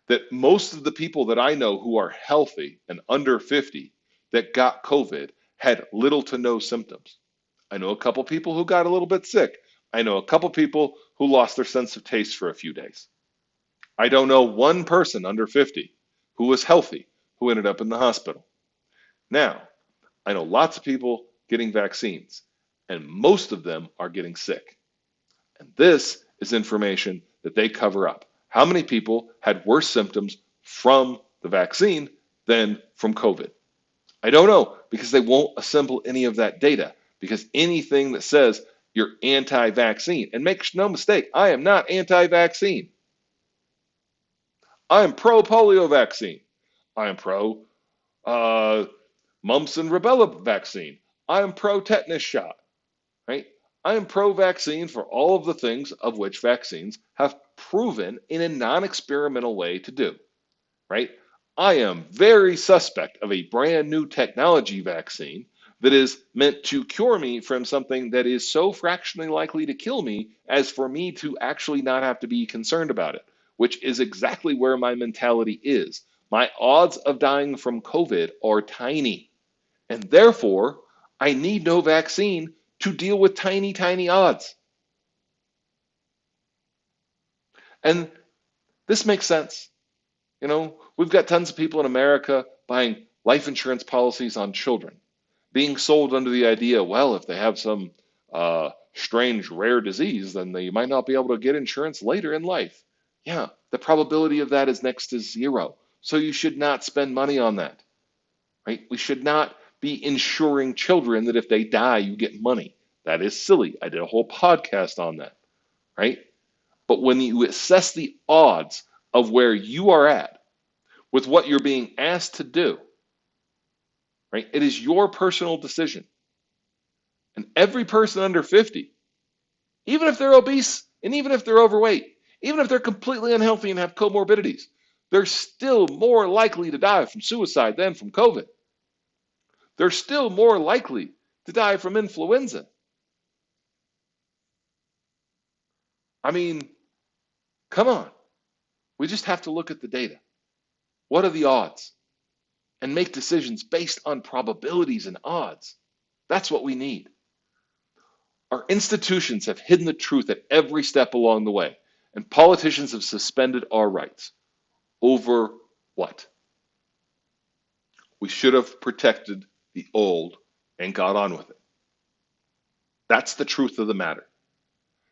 that most of the people that I know who are healthy and under 50 that got COVID had little to no symptoms. I know a couple people who got a little bit sick. I know a couple people who lost their sense of taste for a few days. I don't know one person under 50 who was healthy who ended up in the hospital. Now, I know lots of people getting vaccines, and most of them are getting sick. And this is information that they cover up. How many people had worse symptoms from the vaccine than from COVID? I don't know because they won't assemble any of that data because anything that says you're anti-vaccine, and make no mistake, I am not anti-vaccine. I am pro-polio vaccine. I am pro mumps and rubella vaccine. I am pro-tetanus shot, right? I am pro-vaccine for all of the things of which vaccines have proven in a non-experimental way to do, right? I am very suspect of a brand new technology vaccine that is meant to cure me from something that is so fractionally likely to kill me as for me to actually not have to be concerned about it, which is exactly where my mentality is. My odds of dying from COVID are tiny, and therefore I need no vaccine to deal with tiny, tiny odds. And this makes sense. We've got tons of people in America buying life insurance policies on children, being sold under the idea, well, if they have some strange, rare disease, then they might not be able to get insurance later in life. Yeah, the probability of that is next to zero. So you should not spend money on that, right? We should not be insuring children that if they die, you get money. That is silly. I did a whole podcast on that, right? But when you assess the odds of where you are at with what you're being asked to do, right? It is your personal decision. And every person under 50, even if they're obese and even if they're overweight, even if they're completely unhealthy and have comorbidities, they're still more likely to die from suicide than from COVID. They're still more likely to die from influenza. I mean, come on. We just have to look at the data. What are the odds? And make decisions based on probabilities and odds. That's what we need. Our institutions have hidden the truth at every step along the way, and politicians have suspended our rights. Over what? We should have protected the old and got on with it. That's the truth of the matter.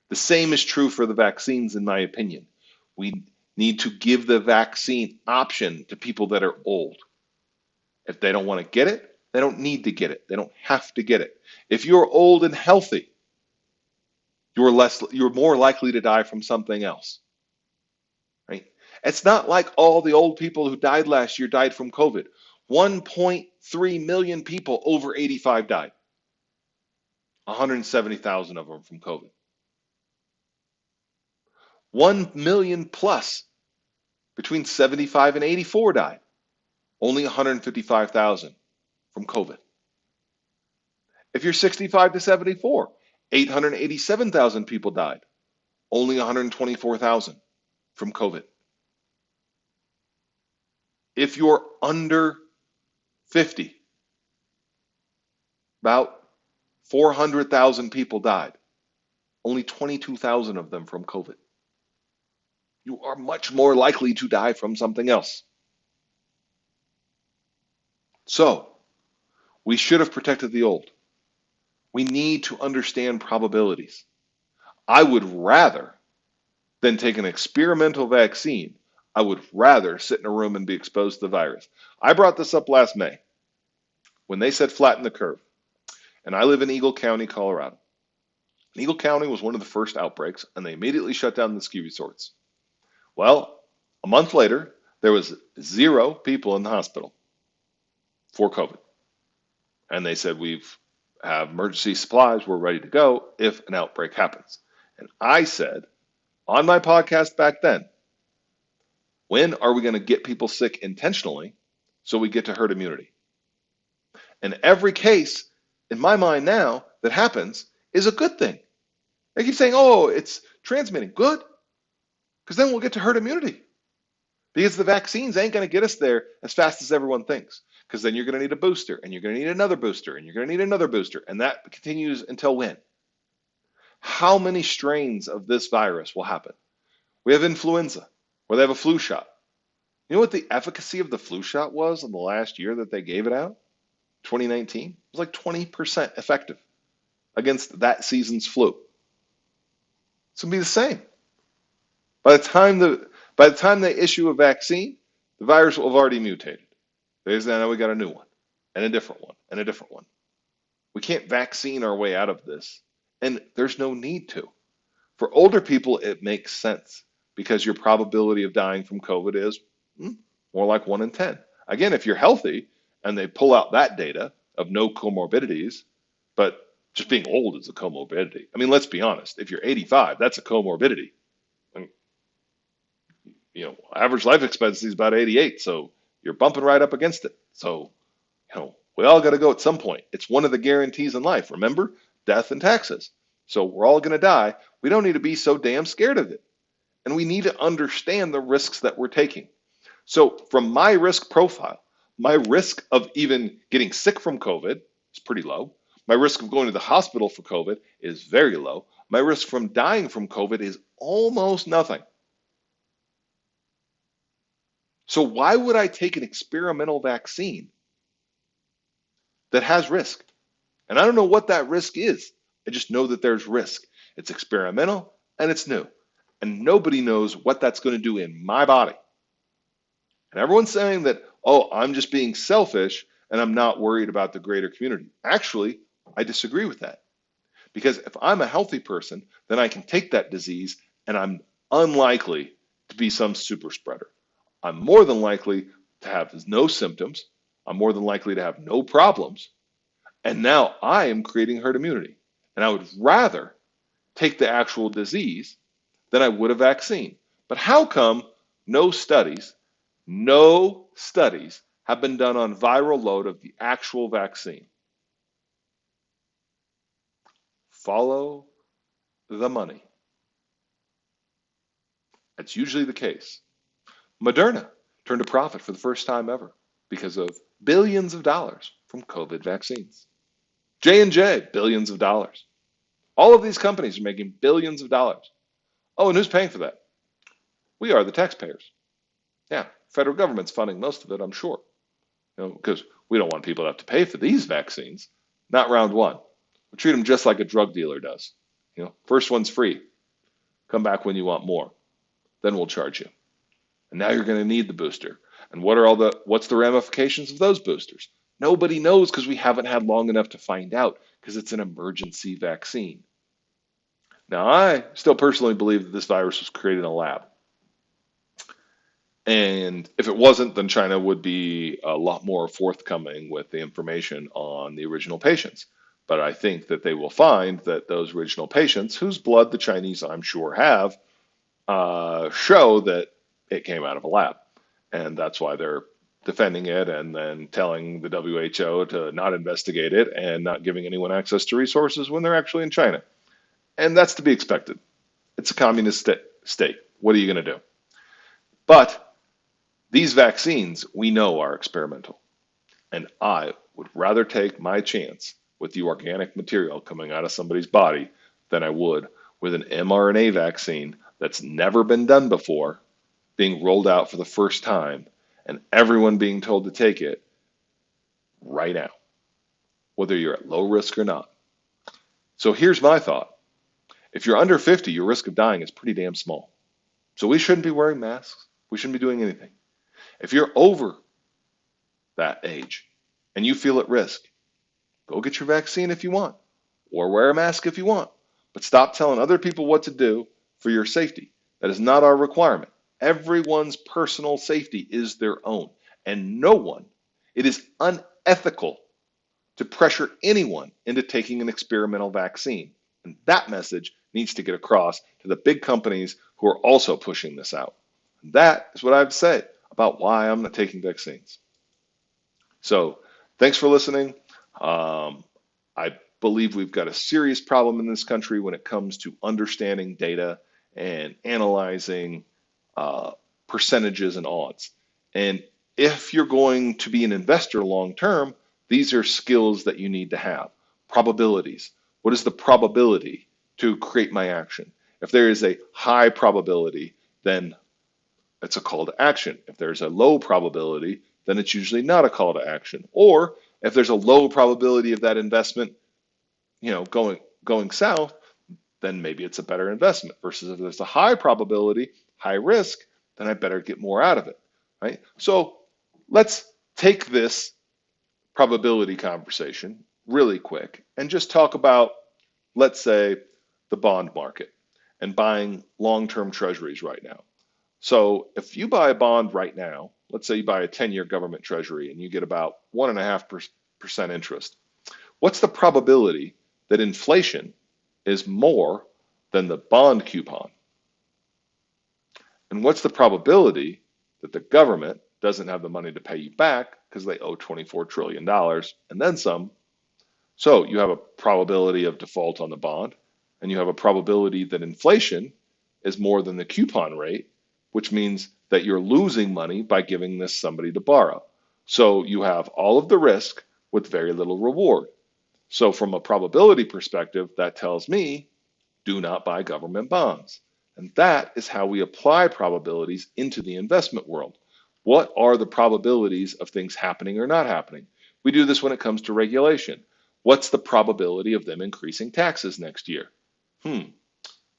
The same is true for the vaccines, in my opinion. We need to give the vaccine option to people that are old. If they don't want to get it, they don't need to get it. They don't have to get it. If you're old and healthy, you're more likely to die from something else. Right? It's not like all the old people who died last year died from COVID. 1.3 million people over 85 died. 170,000 of them from COVID. 1 million plus between 75 and 84 died. Only 155,000 from COVID. If you're 65 to 74, 887,000 people died. Only 124,000 from COVID. If you're under 50, about 400,000 people died. Only 22,000 of them from COVID. You are much more likely to die from something else. So, we should have protected the old. We need to understand probabilities. I would rather than take an experimental vaccine, I would rather sit in a room and be exposed to the virus. I brought this up last May when they said flatten the curve. And I live in Eagle County, Colorado. Eagle County was one of the first outbreaks, and they immediately shut down the ski resorts. Well, a month later, there was 0 people in the hospital for COVID. And they said, we have emergency supplies, we're ready to go if an outbreak happens. And I said on my podcast back then, when are we going to get people sick intentionally so we get to herd immunity? And every case, in my mind now, that happens is a good thing. They keep saying, oh, it's transmitting. Good. Because then we'll get to herd immunity. Because the vaccines ain't going to get us there as fast as everyone thinks. Because then you're going to need a booster, and you're going to need another booster, and you're going to need another booster. And that continues until when? How many strains of this virus will happen? We have influenza, where they have a flu shot. You know what the efficacy of the flu shot was in the last year that they gave it out? 2019? It was like 20% effective against that season's flu. It's going to be the same. By the time they issue a vaccine, the virus will have already mutated. Now we got a new one, and a different one, and a different one. We can't vaccine our way out of this, and there's no need to. For older people, it makes sense because your probability of dying from COVID is more like 1 in 10. Again, if you're healthy and they pull out that data of no comorbidities, but just being old is a comorbidity. I mean, let's be honest. If you're 85, that's a comorbidity. Average life expectancy is about 88, so you're bumping right up against it. So, we all got to go at some point. It's one of the guarantees in life. Remember, death and taxes. So we're all going to die. We don't need to be so damn scared of it. And we need to understand the risks that we're taking. So from my risk profile, my risk of even getting sick from COVID is pretty low. My risk of going to the hospital for COVID is very low. My risk from dying from COVID is almost nothing. So why would I take an experimental vaccine that has risk? And I don't know what that risk is. I just know that there's risk. It's experimental and it's new. And nobody knows what that's going to do in my body. And everyone's saying that, oh, I'm just being selfish and I'm not worried about the greater community. Actually, I disagree with that. Because if I'm a healthy person, then I can take that disease and I'm unlikely to be some super spreader. I'm more than likely to have no symptoms. I'm more than likely to have no problems. And now I am creating herd immunity. And I would rather take the actual disease than I would a vaccine. But how come no studies have been done on viral load of the actual vaccine? Follow the money. That's usually the case. Moderna turned a profit for the first time ever because of billions of dollars from COVID vaccines. J&J, billions of dollars. All of these companies are making billions of dollars. Oh, and who's paying for that? We are the taxpayers. Yeah, federal government's funding most of it, I'm sure. Because we don't want people to have to pay for these vaccines. Not round one. We treat them just like a drug dealer does. First one's free. Come back when you want more. Then we'll charge you. And now you're going to need the booster. And what's the ramifications of those boosters? Nobody knows because we haven't had long enough to find out because it's an emergency vaccine. Now, I still personally believe that this virus was created in a lab. And if it wasn't, then China would be a lot more forthcoming with the information on the original patients. But I think that they will find that those original patients, whose blood the Chinese, I'm sure, have, show that it came out of a lab. And that's why they're defending it and then telling the WHO to not investigate it and not giving anyone access to resources when they're actually in China. And that's to be expected. It's a communist state. What are you going to do? But these vaccines, we know, are experimental. And I would rather take my chance with the organic material coming out of somebody's body than I would with an mRNA vaccine that's never been done before, being rolled out for the first time, and everyone being told to take it right now, whether you're at low risk or not. So here's my thought. If you're under 50, your risk of dying is pretty damn small. So we shouldn't be wearing masks. We shouldn't be doing anything. If you're over that age and you feel at risk, go get your vaccine if you want, or wear a mask if you want. But stop telling other people what to do for your safety. That is not our requirement. Everyone's personal safety is their own. And it is unethical to pressure anyone into taking an experimental vaccine. And that message needs to get across to the big companies who are also pushing this out. And that is what I have to say about why I'm not taking vaccines. So thanks for listening. I believe we've got a serious problem in this country when it comes to understanding data and analyzing percentages and odds. And if you're going to be an investor long term, these are skills that you need to have. Probabilities. What is the probability to create my action? If there is a high probability, then it's a call to action. If there's a low probability, then it's usually not a call to action. Or if there's a low probability of that investment, going south, then maybe it's a better investment. Versus if there's a high probability, high risk, then I better get more out of it, right? So let's take this probability conversation really quick and just talk about, let's say, the bond market and buying long-term treasuries right now. So if you buy a bond right now, let's say you buy a 10-year government treasury and you get about 1.5% interest, what's the probability that inflation is more than the bond coupon? And what's the probability that the government doesn't have the money to pay you back because they owe $24 trillion and then some? So you have a probability of default on the bond, and you have a probability that inflation is more than the coupon rate, which means that you're losing money by giving this somebody to borrow. So you have all of the risk with very little reward. So from a probability perspective, that tells me do not buy government bonds. And that is how we apply probabilities into the investment world. What are the probabilities of things happening or not happening? We do this when it comes to regulation. What's the probability of them increasing taxes next year?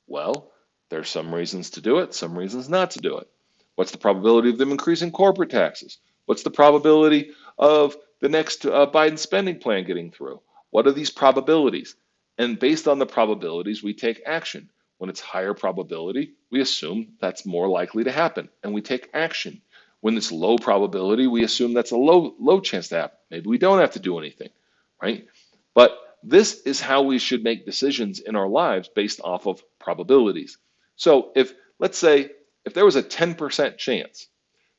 Well, there's some reasons to do it, some reasons not to do it. What's the probability of them increasing corporate taxes? What's the probability of the next Biden spending plan getting through? What are these probabilities? And based on the probabilities, we take action. When it's higher probability, we assume that's more likely to happen, and we take action. When it's low probability, we assume that's a low chance to happen. Maybe we don't have to do anything, right? But this is how we should make decisions in our lives based off of probabilities. So let's say, if there was a 10% chance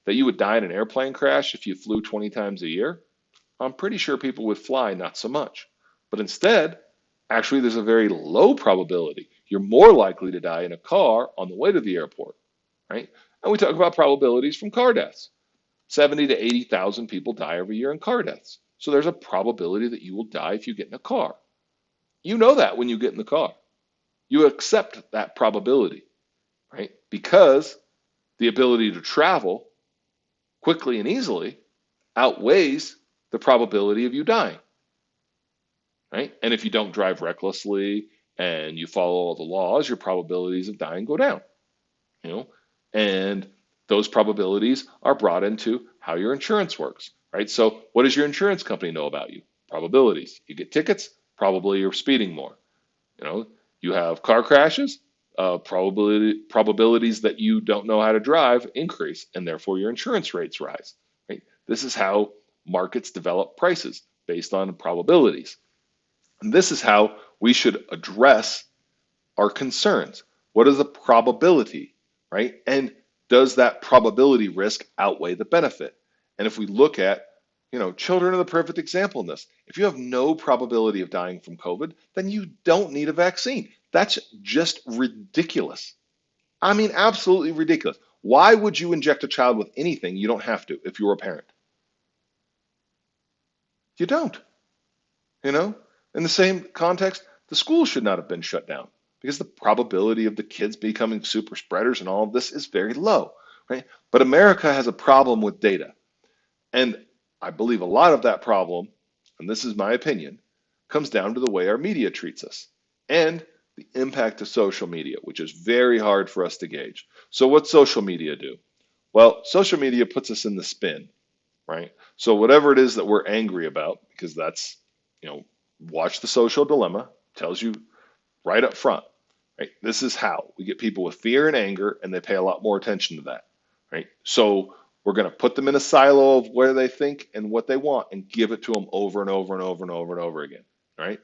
that you would die in an airplane crash if you flew 20 times a year, I'm pretty sure people would fly not so much. But instead, actually, there's a very low probability. You're more likely to die in a car on the way to the airport, right? And we talk about probabilities from car deaths. 70 to 80,000 people die every year in car deaths. So there's a probability that you will die if you get in a car. You know that when you get in the car. You accept that probability, right? Because the ability to travel quickly and easily outweighs the probability of you dying, right? And if you don't drive recklessly and you follow all the laws, your probabilities of dying go down, you know? And those probabilities are brought into how your insurance works, right? So what does your insurance company know about you? Probabilities. You get tickets, probably you're speeding more. You know, you have car crashes, probabilities that you don't know how to drive increase, and therefore your insurance rates rise, right? This is how markets develop prices based on probabilities. And this is how we should address our concerns. What is the probability, right? And does that probability risk outweigh the benefit? And if we look at, children are the perfect example in this. If you have no probability of dying from COVID, then you don't need a vaccine. That's just ridiculous. I mean, absolutely ridiculous. Why would you inject a child with anything you don't have to if you're a parent? You don't. In the same context, the school should not have been shut down because the probability of the kids becoming super spreaders and all of this is very low, right? But America has a problem with data. And I believe a lot of that problem, and this is my opinion, comes down to the way our media treats us and the impact of social media, which is very hard for us to gauge. So what's social media do? Well, social media puts us in the spin, right? So whatever it is that we're angry about, because that's, watch The Social Dilemma, tells you right up front, right? This is how we get people with fear and anger, and they pay a lot more attention to that, right? So we're going to put them in a silo of where they think and what they want and give it to them over and over and over and over and over again, right?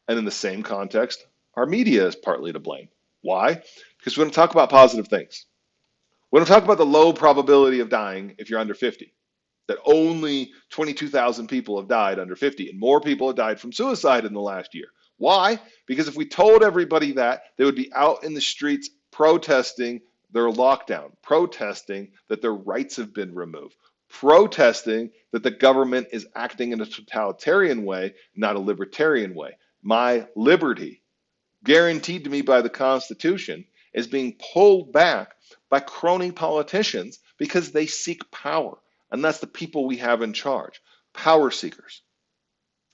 And in the same context, our media is partly to blame. Why? Because we don't talk about positive things. We don't talk about the low probability of dying if you're under 50, that only 22,000 people have died under 50, and more people have died from suicide in the last year. Why? Because if we told everybody that, they would be out in the streets protesting their lockdown, protesting that their rights have been removed, protesting that the government is acting in a totalitarian way, not a libertarian way. My liberty, guaranteed to me by the Constitution, is being pulled back by crony politicians because they seek power. And that's the people we have in charge, power seekers.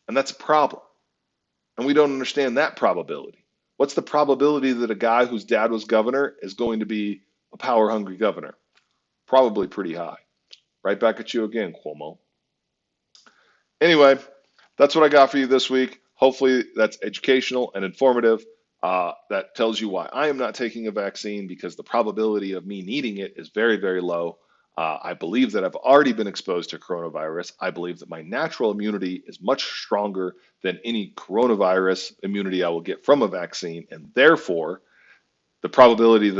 And that's a problem. And we don't understand that probability. What's the probability that a guy whose dad was governor is going to be a power-hungry governor? Probably pretty high. Right back at you again, Cuomo. Anyway, that's what I got for you this week. Hopefully that's educational and informative. That tells you why I am not taking a vaccine, because the probability of me needing it is very, very low. I believe that I've already been exposed to coronavirus. I believe that my natural immunity is much stronger than any coronavirus immunity I will get from a vaccine. And therefore, the probability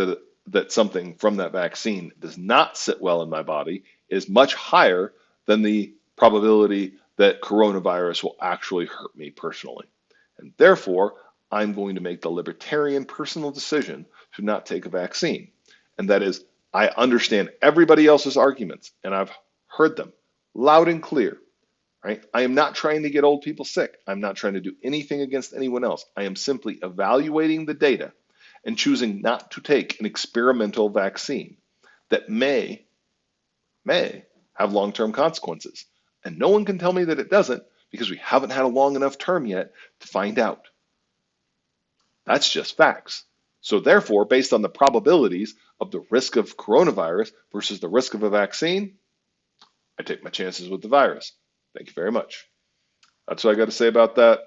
that something from that vaccine does not sit well in my body is much higher than the probability that coronavirus will actually hurt me personally. And therefore, I'm going to make the libertarian personal decision to not take a vaccine. And that is, I understand everybody else's arguments, and I've heard them loud and clear, right? I am not trying to get old people sick. I'm not trying to do anything against anyone else. I am simply evaluating the data and choosing not to take an experimental vaccine that may have long-term consequences. And no one can tell me that it doesn't because we haven't had a long enough term yet to find out. That's just facts. So therefore, based on the probabilities of the risk of coronavirus versus the risk of a vaccine, I take my chances with the virus. Thank you very much. That's what I got to say about that.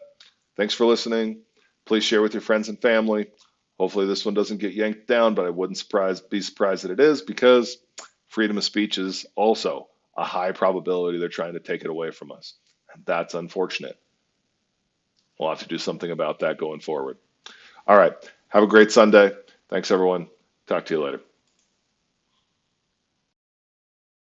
Thanks for listening. Please share with your friends and family. Hopefully this one doesn't get yanked down, but I wouldn't be surprised that it is, because freedom of speech is also a high probability they're trying to take it away from us. And that's unfortunate. We'll have to do something about that going forward. All right. Have a great Sunday. Thanks, everyone. Talk to you later.